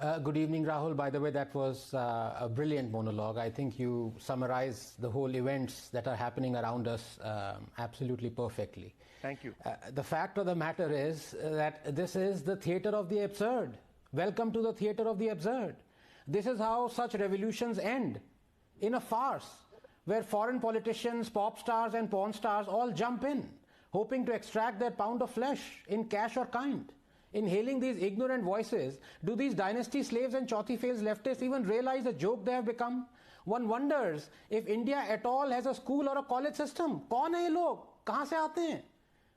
Good evening, Rahul. By the way, that was a brilliant monologue. I think you summarized the whole events that are happening around us absolutely perfectly. Thank you. The fact of the matter is that this is the theater of the absurd. Welcome to the theater of the absurd. This is how such revolutions end, in a farce, where foreign politicians, pop stars and porn stars all jump in, hoping to extract their pound of flesh in cash or kind. In hailing these ignorant voices, do these dynasty slaves and chauthi-faced leftists even realize the joke they have become? One wonders if India at all has a school or a college system. Kaun hai ye log? Kahan se aate hain?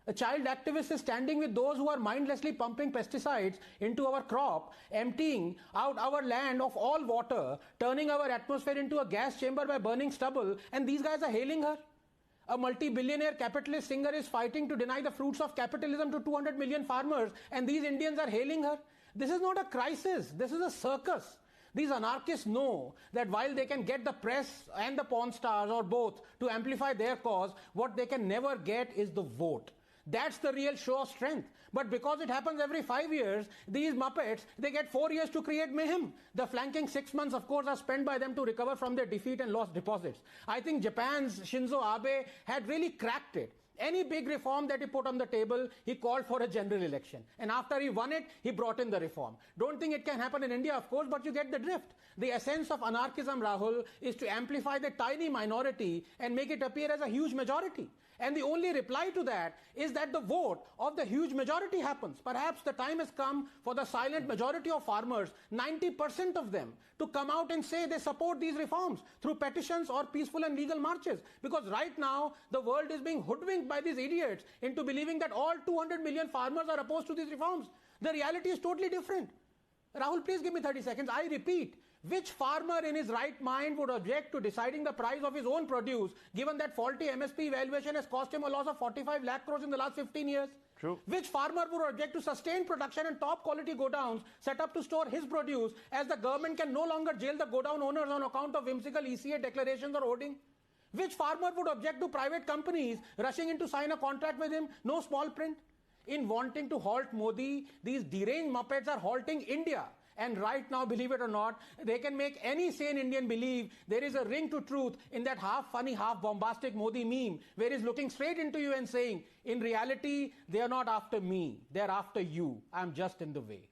A child activist is standing with those who are mindlessly pumping pesticides into our crop, emptying out our land of all water, turning our atmosphere into a gas chamber by burning stubble, and these guys are hailing her. A multi-billionaire capitalist singer is fighting to deny the fruits of capitalism to 200 million farmers, and these Indians are hailing her. This is not a crisis. This is a circus. These anarchists know that while they can get the press and the porn stars or both to amplify their cause, what they can never get is the vote. That's the real show of strength. But because it happens every 5 years, these Muppets, they get 4 years to create mayhem. The flanking 6 months, of course, are spent by them to recover from their defeat and lost deposits. I think Japan's Shinzo Abe had really cracked it. Any big reform that he put on the table, he called for a general election. And after he won it, he brought in the reform. Don't think it can happen in India, of course, but you get the drift. The essence of anarchism, Rahul, is to amplify the tiny minority and make it appear as a huge majority. And the only reply to that is that the vote of the huge majority happens. Perhaps the time has come for the silent majority of farmers, 90% of them, to come out and say they support these reforms through petitions or peaceful and legal marches. Because right now, the world is being hoodwinked by these idiots into believing that all 200 million farmers are opposed to these reforms. The reality is totally different. Rahul, please give me 30 seconds. I repeat, which farmer in his right mind would object to deciding the price of his own produce, given that faulty MSP evaluation has cost him a loss of 45 lakh crores in the last 15 years? True. Which farmer would object to sustained production and top quality godowns set up to store his produce, as the government can no longer jail the godown owners on account of whimsical ECA declarations or hoarding? Which farmer would object to private companies rushing in to sign a contract with him? No small print. In wanting to halt Modi, these deranged Muppets are halting India. And right now, believe it or not, they can make any sane Indian believe there is a ring to truth in that half funny, half bombastic Modi meme, where he's looking straight into you and saying, in reality, they are not after me, they are after you. I'm just in the way.